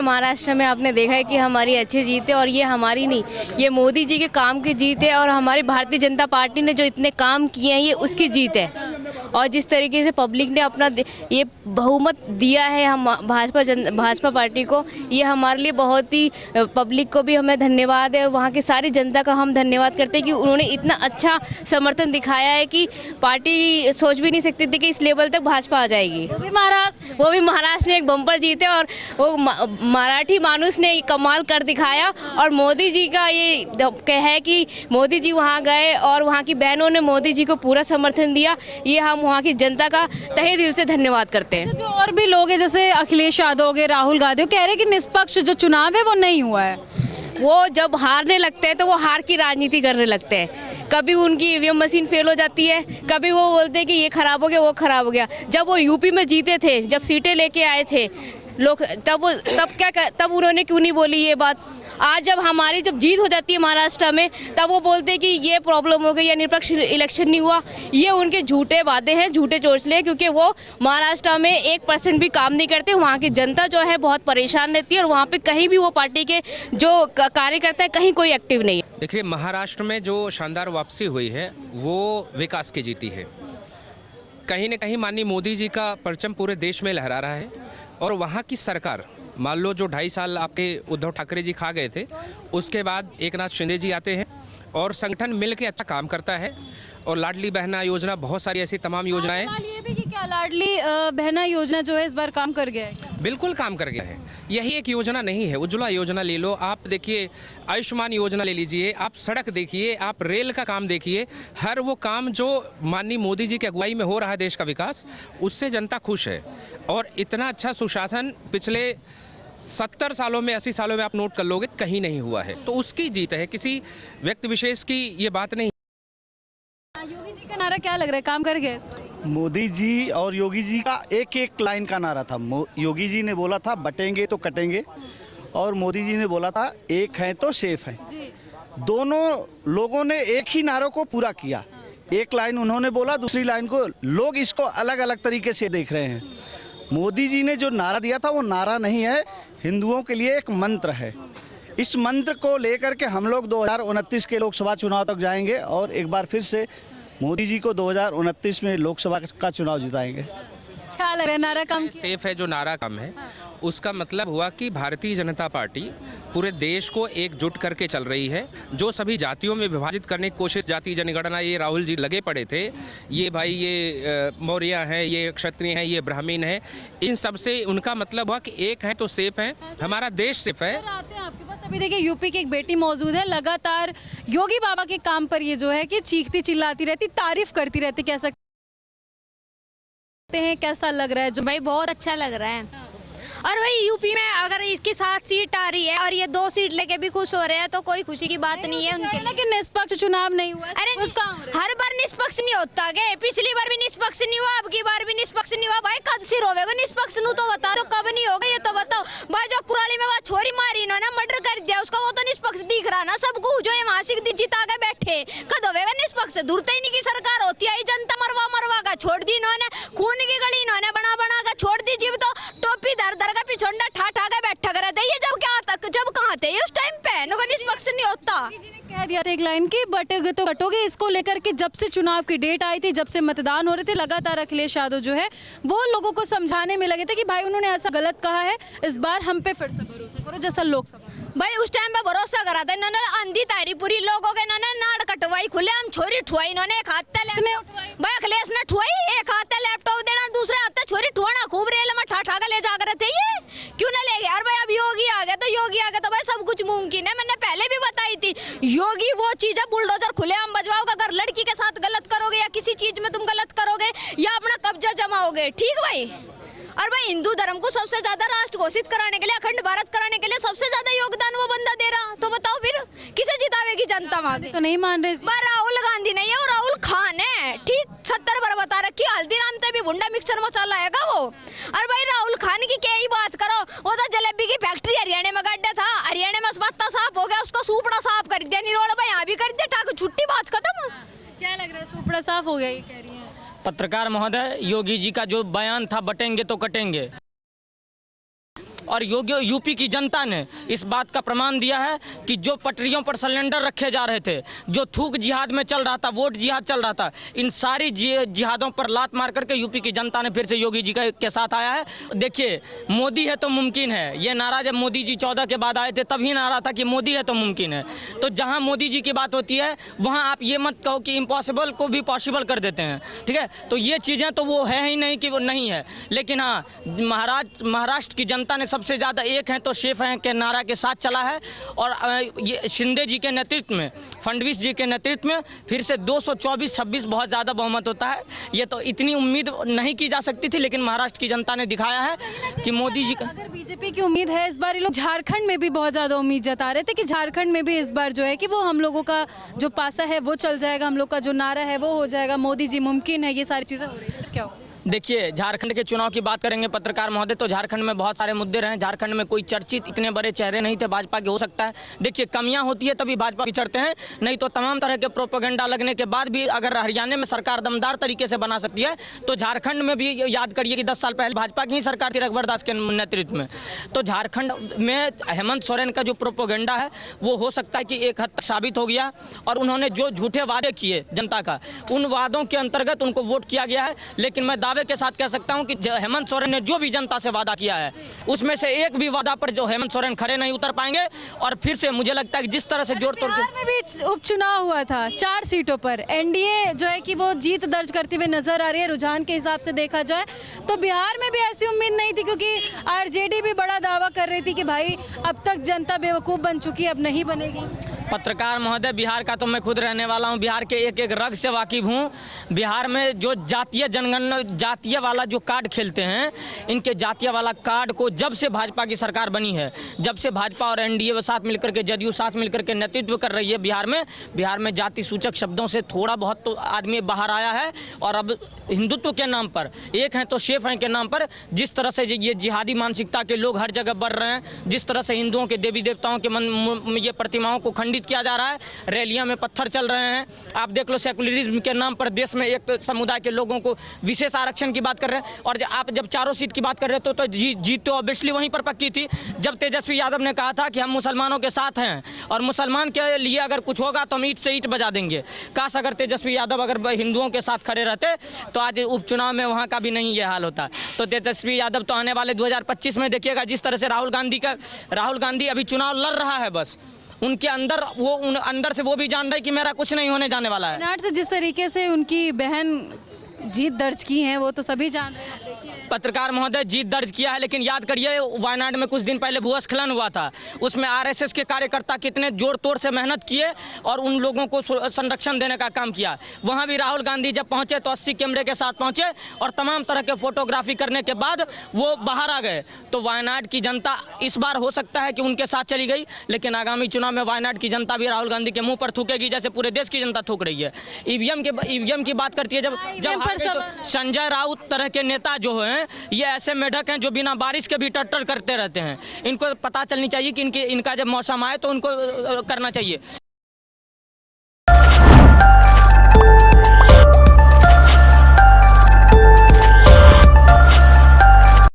महाराष्ट्र में आपने देखा है कि हमारी अच्छी जीत है और ये हमारी नहीं, ये मोदी जी के काम की जीत है और हमारी भारतीय जनता पार्टी ने जो इतने काम किए हैं ये उसकी जीत है। और जिस तरीके से पब्लिक ने अपना ये बहुमत दिया है हम भाजपा पार्टी को, ये हमारे लिए बहुत ही, पब्लिक को भी हमें धन्यवाद है और वहाँ की सारी जनता का हम धन्यवाद करते हैं कि उन्होंने इतना अच्छा समर्थन दिखाया है कि पार्टी सोच भी नहीं सकती थी कि इस लेवल तक भाजपा आ जाएगी। वो भी महाराष्ट्र में एक बम्पर जीते और वो मराठी मानुस ने कमाल कर दिखाया। और मोदी जी का ये है कि मोदी जी वहाँ गए और वहाँ की बहनों ने मोदी जी को पूरा समर्थन दिया। ये हम वहाँ की जनता का तहे दिल से धन्यवाद करते हैं। जो और भी लोग हैं जैसे अखिलेश यादव हो गए, राहुल गांधी, कह रहे हैं कि निष्पक्ष जो चुनाव है वो नहीं हुआ है। वो जब हारने लगते हैं तो वो हार की राजनीति करने लगते हैं। कभी उनकी ईवीएम मशीन फेल हो जाती है, कभी वो बोलते हैं कि ये खराब हो गया, वो खराब हो गया। जब वो यूपी में जीते थे, जब सीटें लेके आए थे लोग, तब उन्होंने क्यों नहीं बोली ये बात। आज जब हमारी जीत हो जाती है महाराष्ट्र में, तब वो बोलते हैं कि ये प्रॉब्लम हो गई या निष्पक्ष इलेक्शन नहीं हुआ। ये उनके झूठे वादे हैं, झूठे चोचले हैं, क्योंकि वो महाराष्ट्र में 1% भी काम नहीं करते। वहाँ की जनता जो है बहुत परेशान रहती है और वहाँ पे कहीं भी वो पार्टी के जो कार्यकर्ता है कहीं कोई एक्टिव नहीं है। देखिए, महाराष्ट्र में जो शानदार वापसी हुई है वो विकास की जीती है। कहीं न कहीं माननीय मोदी जी का परचम पूरे देश में लहरा रहा है और वहाँ की सरकार, मान लो जो 2.5 साल आपके उद्धव ठाकरे जी खा गए थे, उसके बाद एकनाथ शिंदे जी आते हैं और संगठन मिल के अच्छा काम करता है। और लाडली बहना योजना, बहुत सारी ऐसी तमाम योजनाएं। ये भी कि क्या लाडली बहना योजना जो है इस बार काम कर गया है? बिल्कुल काम कर गया है। यही एक योजना नहीं है, उज्ज्वला योजना ले लो, आप देखिए आयुष्मान योजना ले लीजिए, आप सड़क देखिए, आप रेल का काम देखिए, हर वो काम जो माननीय मोदी जी की अगुवाई में हो रहा है देश का विकास, उससे जनता खुश है। और इतना अच्छा सुशासन पिछले 70 सालों में, 80 सालों में आप नोट कर लोगे, कहीं नहीं हुआ है। तो उसकी जीत है, किसी व्यक्ति विशेष की ये बात नहीं। योगी जी का नारा क्या लग रहा है, काम कर गए? मोदी जी और योगी जी का एक एक लाइन का नारा था। योगी जी ने बोला था बटेंगे तो कटेंगे, और मोदी जी ने बोला था एक है तो सेफ है। दोनों लोगों ने एक ही नारों को पूरा किया। एक लाइन उन्होंने बोला, दूसरी लाइन को लोग इसको अलग अलग तरीके से देख रहे हैं। मोदी जी ने जो नारा दिया था वो नारा नहीं है, हिंदुओं के लिए एक मंत्र है। इस मंत्र को लेकर के हम लोग 2029 के लोकसभा चुनाव तक जाएंगे और एक बार फिर से मोदी जी को 2029 में लोकसभा का चुनाव जिताएंगे। क्या लग रहा है, नारा काम सेफ है? जो नारा कम है उसका मतलब हुआ कि भारतीय जनता पार्टी पूरे देश को एकजुट करके चल रही है। जो सभी जातियों में विभाजित करने की कोशिश, जाति जनगणना, ये राहुल जी लगे पड़े थे, ये भाई ये मौर्य हैं, ये क्षत्रिय हैं, ये ब्राह्मण हैं, इन सब से उनका मतलब हुआ कि एक है तो सेफ है, हमारा देश सेफ है। आते हैं आपके पास। अभी देखिए यूपी की एक बेटी मौजूद है, लगातार योगी बाबा के काम पर ये जो है कि चीखती चिल्लाती रहती, तारीफ करती रहती, कह सकते हैं। कैसा लग रहा है? जो भाई बहुत अच्छा लग रहा है। और भाई यूपी में अगर इसकी 7 सीट आ रही है और ये 2 सीट लेके भी खुश हो रहे हैं तो कोई खुशी की बात नहीं है उनके लिए। कि निष्पक्ष चुनाव नहीं हुआ। अरे हर बार निष्पक्ष नहीं होता गए, पिछली बार भी निष्पक्ष नहीं हुआ, अब की बार भी निष्पक्ष नहीं हुआ। भाई कब सिर होगा निष्पक्ष नु तो बता दो, कब नहीं होगा ये तो बताओ। भाई जो कुराली में वहाँ छोरी मारी इन्होंने, मर्डर कर दिया उसका, वो तो निष्पक्ष दिख रहा ना सबको। जो ये मासिक जिता के बैठे, कद होगा निष्पक्ष? दूरते ही नहीं की सरकार होती है। जनता मरवा मरवा का छोड़ दी इन्होंने, खून की गली इन्होंने बना बना का छोड़ दी। जीव तो टोपी धर धर का पिछोंडा ठा ठा के बैठा कर ये जब क्या तक, जब कहाँ थे ये उस टाइम पे? निष्पक्ष नहीं होता। कह दिया था एक लाइन की, बटेगे तो कटोगे। इसको लेकर के जब से चुनाव की डेट आई थी, जब से मतदान हो रहे थे, लगातार अखिलेश यादव जो है वो लोगों को समझाने में लगे थे कि भाई उन्होंने ऐसा गलत कहा है, इस बार हम पे फिर से भरोसा करो जैसा लोकसभा। भाई उस टाइम पे भरोसा करा था इन्होंने, अंधी तारी पूरी लोगों के इन्होंने नाड़ कटवाई, खुले हम छोरी ठुआई इन्होंने। एक हाथ भाई अखिलेश ने ठुआई, एक हाथ लैपटॉप देना, दूसरे हाथ छोरी ठुआना, खूब रेल में ठा ठा के ले जा रहे थे। ये क्यों ना ले गए? और भाई अब योगी आ गया तो योगी आ गया तो भाई सब कुछ मुमकिन है। मैंने पहले भी बताई थी, योगी वो चीज है बुलडोजर खुले हम बजवाओगे। अगर लड़की के साथ गलत करोगे या किसी चीज में तुम गलत करोगे या अपना कब्जा जमाओगे, ठीक भाई। और भाई हिंदू धर्म को सबसे ज्यादा राष्ट्र घोषित कराने के लिए, अखंड भारत कराने के लिए सबसे ज्यादा योगदान वो बंदा दे रहा, तो बताओ फिर किसे जितावेगी जनता? वहां तो नहीं मान रहे। राहुल गांधी नहीं है, वो राहुल खान है। ठीक 70 बार बता रखी, हल्दीराम पे भी भुंडा मिक्सर मसाला आएगा वो। और भाई राहुल खान की क्या ही बात करो, वो तो जलेबी की फैक्ट्री हरियाणा में गड्ढा था, हरियाणा में बत्ता साफ हो गया, उसका सूपड़ा साफ कर दिया। निरोड़ भाई यहाँ भी कर दिया, ठाकुर छुट्टी, बात खत्म। क्या लग रहा है, सूपड़ा साफ हो गया ये कह रही है? पत्रकार महोदय, योगी जी का जो बयान था बटेंगे तो कटेंगे, और यूपी की जनता ने इस बात का प्रमाण दिया है कि जो पटरियों पर सिलेंडर रखे जा रहे थे, जो थूक जिहाद में चल रहा था, वोट जिहाद चल रहा था, इन सारी जिहादों पर लात मार करके यूपी की जनता ने फिर से योगी जी के साथ आया है। देखिए, मोदी है तो मुमकिन है, ये नारा जब मोदी जी 14 के बाद आए थे तभी नारा था कि मोदी है तो मुमकिन है। तो जहाँ मोदी जी की बात होती है वहाँ आप ये मत कहो कि इम्पॉसिबल को भी पॉसिबल कर देते हैं, ठीक है। तो ये चीज़ें तो वो है ही नहीं कि वो नहीं है। लेकिन हाँ, महाराष्ट्र की जनता ने सबसे ज़्यादा एक हैं तो शेफ हैं के नारा के साथ चला है। और ये शिंदे जी के नेतृत्व में, फडणवीस जी के नेतृत्व में फिर से 224-26 बहुत ज़्यादा बहुमत होता है। ये तो इतनी उम्मीद नहीं की जा सकती थी, लेकिन महाराष्ट्र की जनता ने दिखाया है कि मोदी जी का। अगर बीजेपी की उम्मीद है इस बार, ये लोग झारखंड में भी बहुत ज़्यादा उम्मीद जता रहे थे कि झारखंड में भी इस बार जो है कि वो हम लोगों का जो पासा है वो चल जाएगा, हम लोग का जो नारा है वो हो जाएगा, मोदी जी मुमकिन है, ये सारी चीज़ें हो रही है। क्या हो? देखिए, झारखंड के चुनाव की बात करेंगे पत्रकार महोदय, तो झारखंड में बहुत सारे मुद्दे रहे। झारखंड में कोई चर्चित इतने बड़े चेहरे नहीं थे भाजपा के। हो सकता है, देखिए, कमियां होती है तभी भाजपा पिछड़ते हैं, नहीं तो तमाम तरह के प्रोपेगेंडा लगने के बाद भी अगर हरियाणा में सरकार दमदार तरीके से बना सकती है तो झारखंड में भी याद करिए कि 10 साल पहले भाजपा की ही सरकार थी रघुवर दास के नेतृत्व में। तो झारखंड में हेमंत सोरेन का जो प्रोपेगेंडा है वो हो सकता है कि एक हद तक साबित हो गया, और उन्होंने जो झूठे वादे किए जनता का, उन वादों के अंतर्गत उनको वोट किया गया है। लेकिन मैं दावे के साथ कह सकता हूं कि हेमंत सोरेन ने जो भी जनता से वादा किया है उसमें से एक भी वादा पर जो हेमंत सोरेन खरे नहीं उतर पाएंगे। और फिर से मुझे लगता है कि जिस तरह से जोड़ तोड़ बिहार में भी उपचुनाव हुआ था 4 सीटों पर, एनडीए जो है कि वो जीत दर्ज करती हुई नजर आ रही है। रुझान के हिसाब से देखा जाए तो बिहार में भी ऐसी उम्मीद नहीं थी, क्योंकि आरजेडी भी बड़ा दावा कर रही थी कि भाई अब तक जनता बेवकूफ़ बन चुकी है, अब नहीं बनेगी। पत्रकार महोदय, बिहार का तो मैं खुद रहने वाला हूं, बिहार के एक एक रग से वाकिफ हूं। बिहार में जो जातीय जनगणना, जातीय वाला जो कार्ड खेलते हैं, इनके जातीय वाला कार्ड को जब से भाजपा की सरकार बनी है, जब से भाजपा और एनडीए साथ मिलकर के, जदयू साथ मिलकर के नेतृत्व कर रही है बिहार में जाति सूचक शब्दों से थोड़ा बहुत तो आदमी बाहर आया है। और अब हिंदुत्व के नाम पर, एक हैं तो शेफ हैं के नाम पर जिस तरह से ये जिहादी मानसिकता के लोग हर जगह बढ़ रहे हैं, जिस तरह से हिंदुओं के देवी देवताओं के ये प्रतिमाओं को खंडित किया जा रहा है, रैलियां में पत्थर चल रहे हैं। आप देख लो, सेकुलरिज्म के नाम पर देश में एक समुदाय के लोगों को विशेष आरक्षण की बात कर रहे हैं। और आप जब 4 सीट की बात कर रहे थे तो जीत तो ऑब्वियसली वहीं पर पक्की थी जब तेजस्वी यादव ने कहा था कि हम मुसलमानों के साथ हैं और मुसलमान के लिए अगर कुछ होगा तो हम ईंट से ईंट बजा देंगे। काश अगर तेजस्वी यादव अगर हिंदुओं के साथ खड़े रहते तो आज उपचुनाव में वहाँ का भी नहीं ये हाल होता। तो तेजस्वी यादव तो आने वाले 2025 में देखिएगा, जिस तरह से राहुल गांधी अभी चुनाव लड़ रहा है, बस उनके अंदर अंदर से वो भी जान रहे कि मेरा कुछ नहीं होने जाने वाला है। वायनाड से जिस तरीके से उनकी बहन जीत दर्ज की है वो तो सभी जान रहे हैं, देखिए। पत्रकार महोदय, जीत दर्ज किया है, लेकिन याद करिए वायनाड में कुछ दिन पहले भूस्खलन हुआ था, उसमें आरएसएस के कार्यकर्ता कितने जोर तोड़ से मेहनत किए और उन लोगों को संरक्षण देने का काम किया। वहां भी राहुल गांधी जब पहुंचे तो 80 कैमरे के साथ पहुंचे और तमाम तरह के फोटोग्राफी करने के बाद वो बाहर आ गए। तो वायनाड की जनता इस बार हो सकता है कि उनके साथ चली गई, लेकिन आगामी चुनाव में वायनाड की जनता भी राहुल गांधी के मुंह पर थूकेगी जैसे पूरे देश की जनता थूक रही है। ईवीएम की बात करती है, जब तो संजय राउत तरह के नेता जो हैं, ये ऐसे मेढक हैं जो बिना बारिश के भी टट्टर करते रहते हैं। इनको पता चलनी चाहिए कि इनका जब मौसम आए तो उनको करना चाहिए।